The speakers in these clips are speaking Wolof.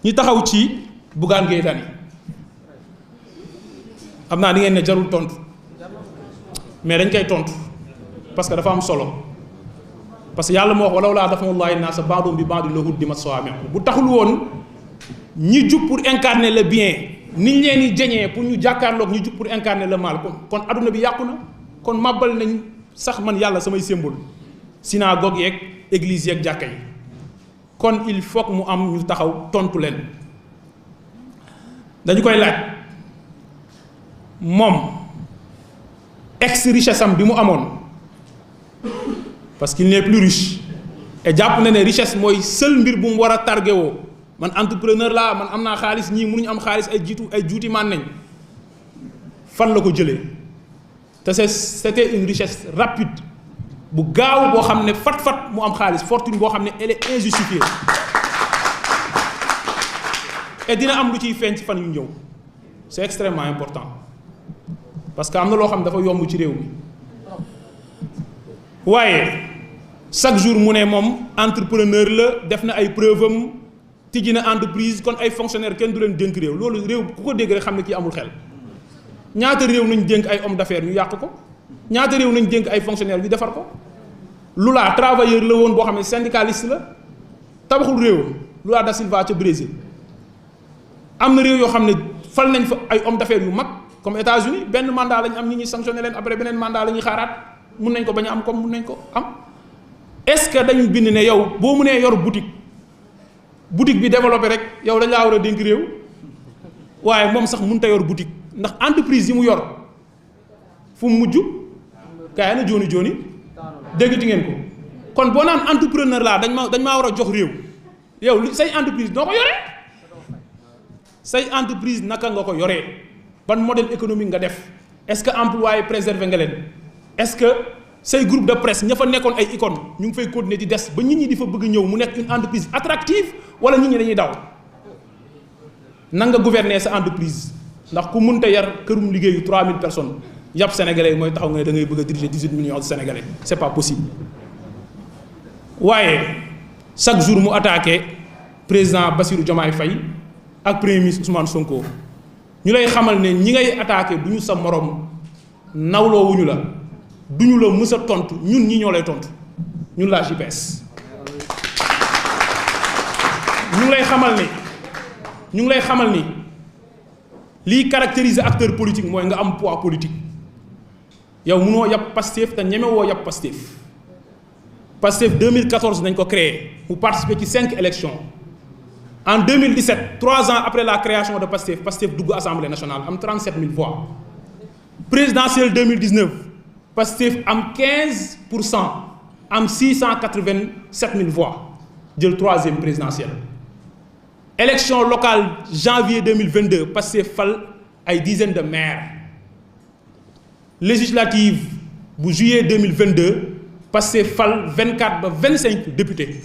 ñi taxaw ci Bougane Gueye Dany xam naa di ngeen ne jarul tontu mais dañ koy tontu parce que dafa am solo parce que yàlla moo wax walaw laa dafa'ullaahi naasa ba'dahum bi ba'din lahuddimat sawaami' bu taxul woon ñi jug pour incarner le bien niñ leen di jañee pour ñu jàkkaarloog ñi jug pour incarner le mal kon adduna bi yàqu na kon màbbal nañ sax man yàlla samay symbole synagogue yeeg église yeeg jàkka yi kon il faut que mu am ñu taxaw tontu leen dañu koy laaj moom ex richesse am bi mu amoon parce qu'il n'est plus riche et jàpp na ne richesse mooy seul mbir bu mu war a targué woo man entrepreneur laa man am naa xaalis ñii mënuñu am xaalis ay juuti maan nañ fan la ko jëlee te c'était une richesse rapide bu gaaw boo xam ne fat mu am xaalis fortune boo xam ne elle est injustifiée et dina am lu ciy feeñ ci fan yu ñëw c'est extrêmement important parce que am na loo xam ne dafa yomb ci réew mi waaye chaque jour mu ne moom entrepreneur la def na ay preuve am tijji na entreprise kon ay fonctionnaire kenn du leen dénk réew loolu réew ku ko dégg rek xam ne kii amul xel ñaata réew nañ dénk ay homme d'affaires ñu yàq ko ñaata réew nañ dénk ay fonctionnaire ñu defar ko Lula travailleur la woon boo xam ne syndicaliste la tabaxul réewam Lula da Silva ca Brésil am na réew yoo xam ne fal nañ fa ay homme d'affaires yu mag comme États-Unis benn mandat lañ am ñi ñuy sanctionné leen après beneen mandat la ñuy xaaraat mun nañ ko bañ a am comme mun nañ ko am est-ce que dañu bind ne yow boo mënee yor boutique bi développé rek yow dañ laa war a dénk réew waaye moom sax mënut a yor boutique ndax entreprise yi mu yor fu mu mujj kaay na jooni déggati ngeen ko kon boo naan entrepreneur laa dañ maa war a jox réew yow li say entreprise noo ko yoree say entreprise naka nga ko yoree ban modèle économique nga def est-ce que employé préservé nga leen est-ce que say groupe de presse ña fa nekkoon ay icône ñu ngi fay continuer di des ba nit ñi di fa bëgg ñëw mu nekk une entreprise attractive wala nit ñi dañuy daw nan nga gouverner sa entreprise ndax ku mënta yar kërum liggéeyu 3000 personnes yàpp sénégalais mooy taxaw nga ne da ngay bëgg a diriger 18 millions de sénégalais c'est pas possible waaye chaque jour mu attaqué président Bassirou Diomaye Faye ak premier ministre Ousmane Sonko ñu lay xamal ne ñi ngay attaqué du ñu sa morom nawloo wuñu la duñu la mës a tontu ñun ñi ñoo lay tontu ñun la JPS ñu ngi lay xamal ni lii caractériser acteur politique mooy nga am poids politique yow mënoo yàpp Pastef te ñemewoo yàpp Pastef 2014 nañ ko créé mu participer ci 5 élections en 2017 3 ans après la création de Pastef dugg assemblée nationale am 37 000 voix présidentielle 2019 Pastef am 15% am 687 000 voix jël 3e présidentielle élection locale janvier 2022 Pastef fal ay dizaines de maires législative bu juillet 2022 Pastef fal 24 ba 25 députés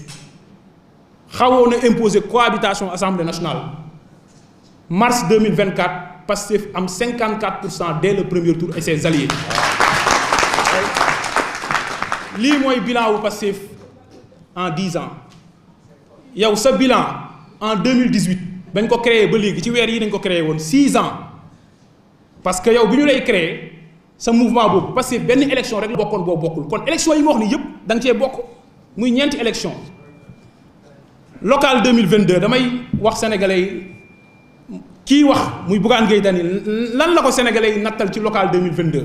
xawoon na imposer cohabitation assemblée nationale mars 2024 Pastef am 54% dès le premier tour et ses alliés lii mooy bilan wu Pastef en 10 ans yow sa bilan en 2018 bañ ko créé ba léegi ci weer yi dañ ko créé woon 6 ans parce que yow bi ñu lay créé sa mouvement boobu parce que benn élection rek la bokkoon boo bokkul kon élection yi ma wax ni yëpp da nga cee bokk muy ñeenti élection locale 2022 damay wax sénégalais yi kii wax muy Bougane Gueye Dany lan la ko sénégalais yi nattal ci locale 2022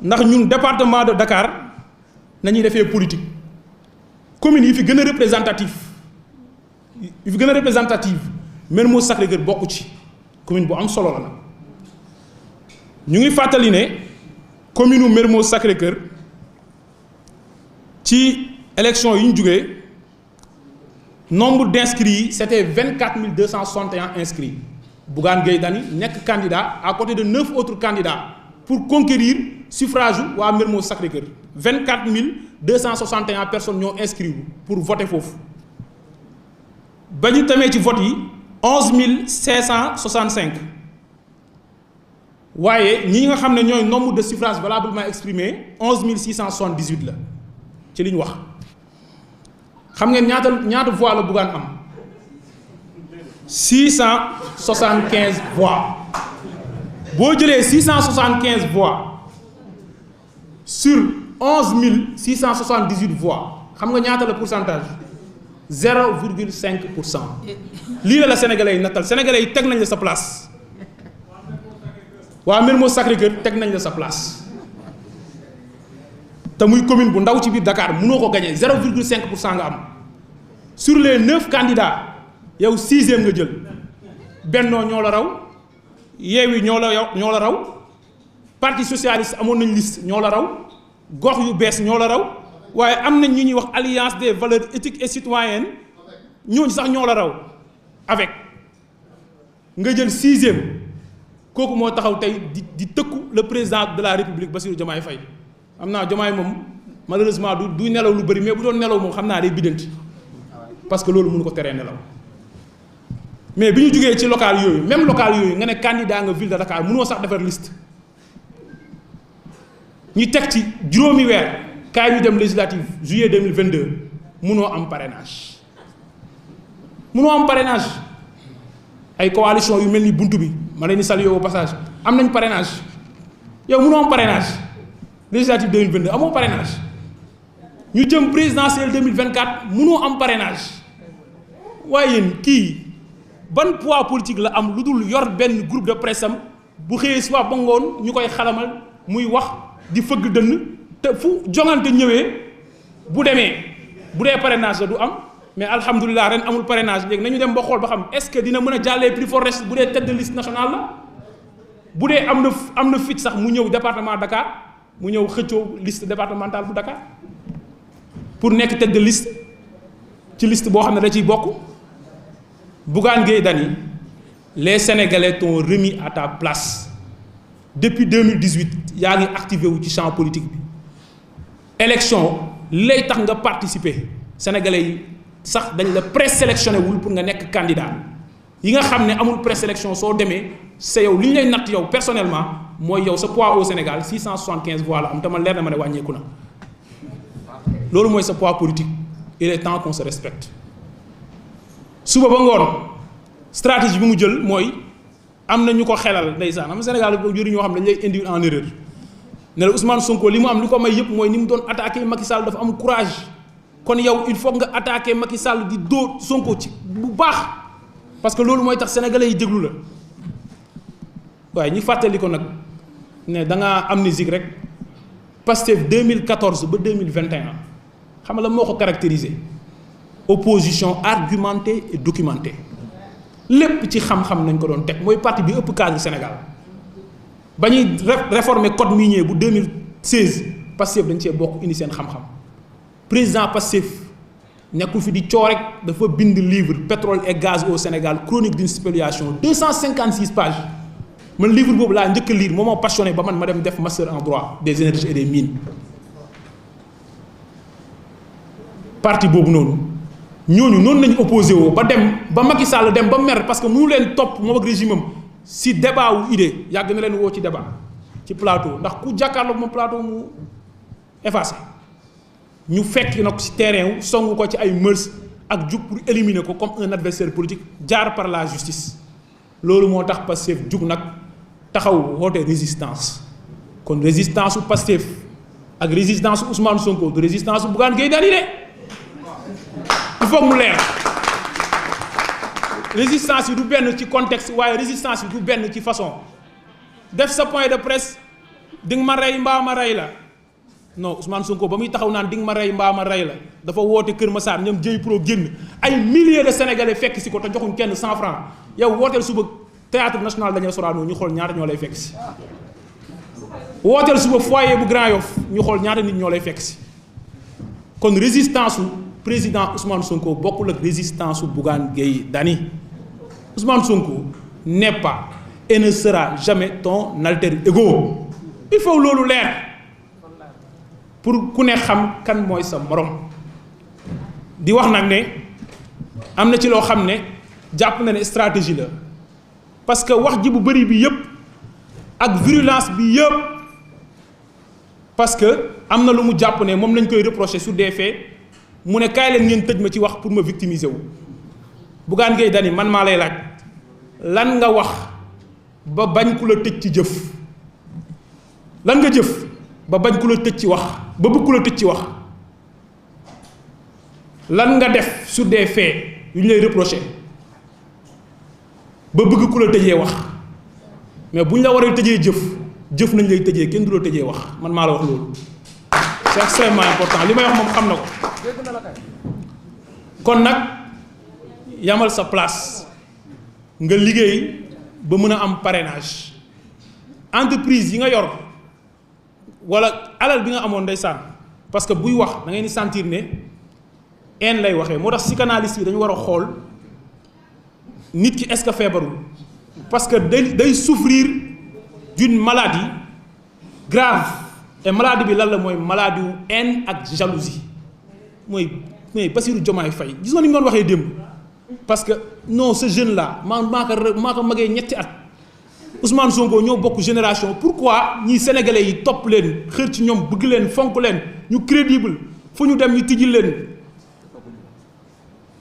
ndax ñun département de Dakar nañuy defee politique communes yi fi gën a représentative Mermoz Sacré-Cœur bokku ci commune bu am solo la nag ñu ngi fàttali ne commune u Mermoz Sacré-Cœur ci élection yi ñu jugee nombre d'inscrits yi c'était 24 261 inscrits Bougane Gueye Dany nekk candidat à côté de 9 autres candidats pour conquérir suffrage waa Mermoz Sacré-Cœur 24 261 personnes ñoo inscrits pour voter foofu ba ñu tamee ci vote yi 11 565 waaye ñi nga xam ne ñooy nombre de suffrages valablement exprimés 11 678 la ci li ñu wax xam ngeen ñaata voix la Bougane am 675 voix boo jëlee 675 voix sur 11 678 voix xam nga ñaata la pourcentage 0,5%. lii la sénégalais yi nattal sénégalais yi teg nañ la sa place waa Mermoz Sacré-Cœur teg nañ la sa place te muy commune bu ndaw ci biir Dakar mënoo ko gagné 0,5% nga am sur les 9 candidats yow 6e nga jël Benno ñoo la raw Yewwi ñoo la raw parti socialiste amoon nañ liste ñoo la raw gox yu bees ñoo la raw waaye am nañ ñu ñuy wax alliance des valeurs éthiques et citoyennes ñooñu sax ñoo la raw avec nga jël 6e kooku moo taxaw tey di tëkku le président de la république Bassirou Diomaye Faye am naa Diomaye moom malheureusement du nelaw lu bëri mais bu doon nelaw moom xam naa day biddanti parce que loolu mënu ko teree nelaw mais bi ñu jugee ci local yooyu même local yooyu nga ne candidat nga ville de Dakar mënoo sax defar liste ñu teg ci juróomi weer kaay ñu dem législative juillet 2022 mënoo am parrainage ay coalition yu mel ni buntu bi ma leen di saluer au passage am nañ parrainage yow mënoo am parrainage législative 2022 amoo parrainage ñu jëm présidentielle 2024 mënoo am parrainage waaye yéen kii ban poids politique la am lu dul yor benn groupe de presse am bu xëyee suba ba ngoon ñu koy xalamal muy wax di fëgg dënn te fu jongante ñëwee bu dee parrainage la du am mais alhamdulilah ren amul parrainage léegi nañu dem ba xool ba xam est-ce que dina mën a jàllee plus fort reste bu dee tête de liste nationale la bu dee am na fit sax mu ñëw département Dakar mu ñëw xëccoo liste départementale bu Dakar pour nekk tête de liste ci liste boo xam ne da ciy bokk. Bougane Gueye Dany les Sénégalais t'ont remis à ta place depuis 2018 yaa ngi activé wu ci champ politique bi élection lay tax nga participer Sénégalais yi sax dañ la présélectionné wul pour nga nekk candidat yi nga xam ne amul présélection soo demee c'est yow li ñu lay natt yow personnellement mooy yow sa poids au Sénégal 675 voix la am te man leer na ma ne wàññeeku na loolu mooy sa poids politique il est temps qu'on se respecte. suba ba ngoon stratégie bi mu jël mooy am na ñu ko xelal ndeysaan am Sénégal jëriñ ñoo xam ne dañ lay induire en erreur ne la Ousmane Sonko li mu am li ko may yëpp mooy ni mu doon attaqué Macky Sall dafa am courage kon yow il faut nga attaqué Macky Sall di dóor Sonko ci bu baax parce que loolu mooy tax sénégalais yi déglu la waaye ñi fàttali ko nag ne da ngaa amnésique rek Pastef 2014 ba 2021 xam nga la moo ko caractérisé. Opposition argumentée et documentée lépp ci xam-xam nañ ko doon teg mooy parti bi ëpp cadre Sénégal ba ñuy réformer code minier bu 2016 Pastef dañ cee bokk indi seen xam-xam président Pastef nekkul fi di coo rek dafa bind livre pétrole et gaz au Sénégal chronique d'une spoliation 256 pages man livre boobu laa njëkk a lire moo ma passionné ba man ma dem def master en droit des énergies et des mines parti boobu noonu. ñooñu noonu lañu opposé woo ba Macky Sall dem ba mer parce que mënu leen topp moom ak régime am si débat wu idée yàgg na leen woo ci débat ci plateau ndax ku jàkkaarloog moom plateau mu effacé ñu fekk na ko si terrain wu songu ko ci ay mœurs ak jug pour éliminer ko comme un adversaire politique jaar par la justice loolu moo tax Pastef jug nag taxaw woote résistance kon résistance su Pastef ak résistance su Ousmane Sonko du résistance su Bougane Gueye Dany de il faut mu leer résistance yi du benn ci contexte waaye résistance yi du benn ci façon def sa point de presse di nga ma rey mbaa ma rey la non Ousmane Sonko ba muy taxaw naan di nga ma rey mbaa ma rey la dafa woote Kër Massar ñoom jëy pro génn ay milliers de sénégalais fekk si ko te joxuñ kenn 100 francs yow wooteel suba théâtre national Daniel Sorano ñu xool ñaata ñoo lay fekk si wooteel suba foyer bu Grand Yoff ñu xool ñaata nit ñoo lay fekk si kon résistance président Ousmane Sonko bokkul ak résistance su Bougane Gueye Dany Ousmane Sonko n'est pas et ne sera jamais ton alter ego il faut loolu leer pour ku ne xam kan mooy sa morom di wax nag ne am na ci loo xam ne jàpp na ne stratégie la parce que wax ji bu bëri bi yëpp ak virulence bi yëpp parce que am na lu mu jàpp ne moom lañ koy reprocher sur des faits mu ne kaay leen ngeen tëj ma ci wax pour ma victimiser wu Bougane Gueye Dany man maa lay laaj lan nga wax ba bañ ku la tëj ci jëf lan nga jëf ba bañ ku la tëj ci wax ba bëgg ku la tëj ci wax lan nga def sur des faits yu ñu lay reproché ba bëgg ku la tëjee wax mais bu ñu la waree tëjee jëf nañ lay tëjee kenn du la tëjee wax man maa la wax loolu c'est extrêmement important li may wax moom xam na ko kon nag yamal sa place nga liggéey ba mën a am parrainage entreprise yi nga yor wala alal bi nga amoon ndeysaan parce que buy wax da ngay ni sentir ne en lay waxee moo tax psychanalyste yi dañu war a xool nit ki est-ce que feebarul parce que day souffrir d'une maladie grave et maladie bi lan la mooy maladie wu haine ak jalousie mooy Bassirou Diomaye Faye gis nga ni mu doon waxee démb parce que non ce jeune là maa ko magee ñetti at Ousmane Sonko ñoo bokk génération pourquoi ñii sénégalais yi topp leen xër ci ñoom bëgg leen fonk leen ñu crédible fu ñu dem ñu tijji leen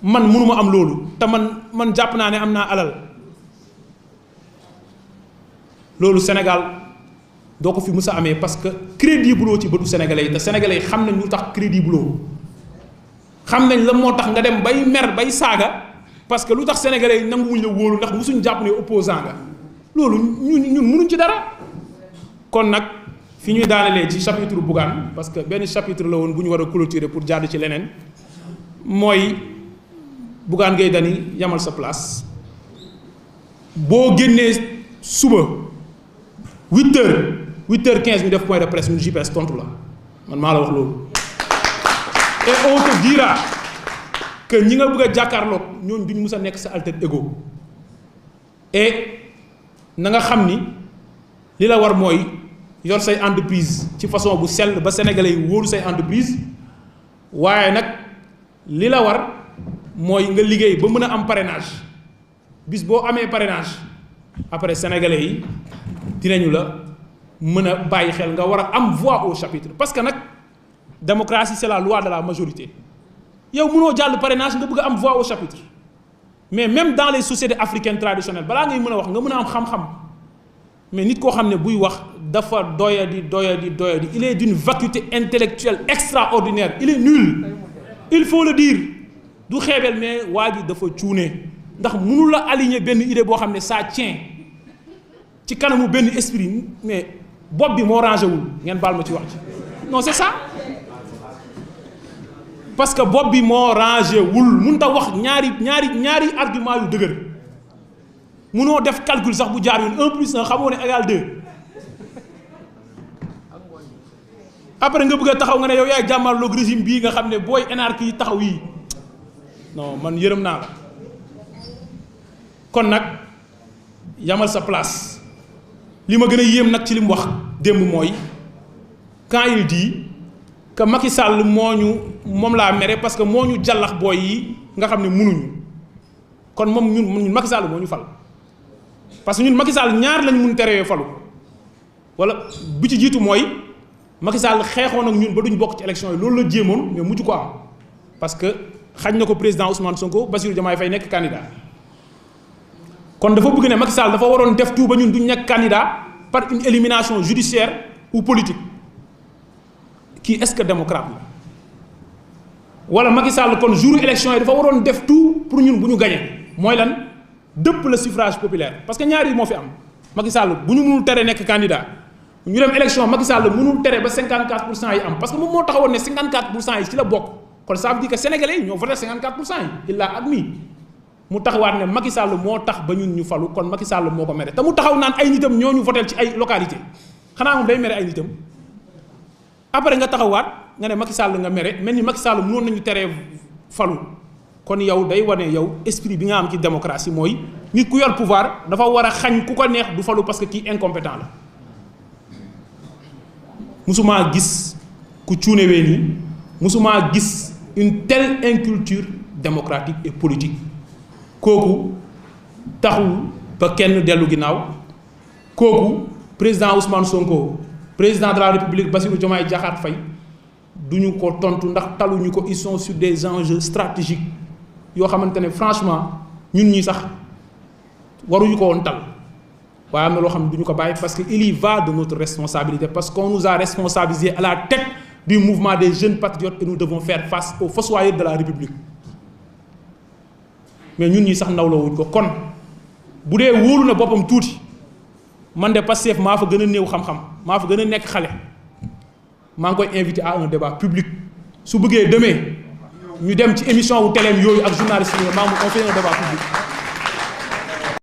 man mënuma am loolu te man jàpp naa ne am naa alal loolu Sénégal doo ko fi mës a amee parce que crédible ci bëtu sénégalais yi te sénégalais yi xam nañ lu tax crédible xam nañ la moo tax nga dem bay mer bay saaga parce que lu tax sénégalais yi nanguwuñ la wóolu ndax musuñ jàpp ne opposant nga loolu ñun mënuñ ci dara kon nag fi ñuy daanelee ci chapitre Bougane parce que benn chapitre la woon bu ñu war a clôturer pour jàdd ci leneen mooy Bougane Gueye Dany yamal sa place boo génnee suba 8h15 ñu def point de presse ñun JPS tontu la man maa la wax loolu et on te dira que ñi nga bëgg a jàkkaarloog ñooñu duñ mus a nekk sa alter ego et na nga xam ni li la war mooy yor say entreprise ci façon bu sell ba sénégalais yi wóolu say entreprise waaye nag li la war mooy nga liggéey ba mën a am parrainage bis boo amee parrainage après sénégalais yi dinañu la mën a bàyyi xel nga war a am voix au chapitre parce que nag démocratie c'est la loi de la majorité yow mënoo jàll parrainage nga bëgg a am voix au chapitre mais même dans les sociétés africaines traditionnelles balaa ngay mën a wax nga mën a am xam-xam mais nit koo xam ne buy wax dafa doyadi il est d'une vacuité intellectuelle extraordinaire il est nul il faut le dire du xeebel mais waa ji dafa cuune ndax mënu la aligner benn idée boo xam ne ça tient ci kanamu benn esprit mais bopp bi moo rangé wul ngeen baal ma ci wax ci non c'est ça parce que bopp bi moo rangé wul mun ta wax ñaari argument yu dëgër munoo def calcul sax bu jaar yoon 1 + 1 xamoo ne égal 2 après nga bëgg a taxaw nga ne yow yaay jàmmarloog régime bii nga xam ne booy énarque yi taxaw yi non man yërëm naa la kon nag yamal sa place li ma gën a yéem nag ci li mu wax démb mooy quand il dit que Macky Sall moom laa mere parce que moo ñu jàllax booy yi nga xam ne munuñu kon moom ñun Macky Sall moo ñu fal parce que ñun Macky Sall ñaar lañ mun terewee falu wala bi ci jiitu mooy Macky Sall xeexoon ak ñun ba duñ bokk ci élection yi loolu la jéemoon mais mujj ko am parce que xañ na ko président Ousmane Sonko Bassirou Diomaye Faye nekk candidat kon dafa bëgg ne Macky Sall dafa waroon def tout ba ñun duñ nekk candidat par une élimination judiciaire ou politique kii est-ce que démocrate la wala Macky Sall kon jour élection yi dafa waroon def tout pour ñun bu ñu gagné mooy lan dëpp le suffrage populaire parce que ñaar yi moo fi am Macky Sall bu ñu mënul tere nekk candidat ñu dem élection Macky Sall mënul tere ba 54% yi am parce que moom moo taxawoon ne 54% yi ci la bokk kon ça veut dire que sénégalais yi ñoo voté 54% yi il l'a admis mu taxawaat ne Macky Sall moo tax ba ñun ñu falu kon Macky Sall moo ko mere te mu taxaw naan ay nitam ñoo ñu voté ci ay localité xanaa moom day mere ay nitam après nga taxawaat nga ne Macky Sall nga mere mel ni Macky Sall mënoon nañu teree falu kon yow day wane yow esprit bi nga am ci démocratie mooy nit ku yor pouvoir dafa war a xañ ku ko neex du falu parce que kii incompétent la musumaa gis ku cuunewee nii musumaa gis une telle inculture démocratique et politique kooku taxul ba kenn dellu ginnaaw kooku président Ousmane Sonko président de la République Bassirou Diomaye Diakhar Faye duñu ko tontu ndax taluñu ko ils sont sur des enjeux stratégiques yoo xamante ne franchement ñun ñi sax waruñu ko woon tal waaye am na loo xam ne duñu ko bàyyi parce que il y va de notre responsabilité parce qu'on nous a responsabilisés à la tête du mouvement des jeunes patriotes et nous devons faire face aux fossoyeurs de la République mais ñun ñi sax nawloo wuñ ko kon bu dee wóolu na boppam tuuti man de Pastef maa fa gën a néew xam-xam maa fa gën a nekk xale maa ngi koy invité à un débat public su bëggee demee ñu dem ci émission wu téléem yooyu ak journaliste yi maa ngi ko un débat public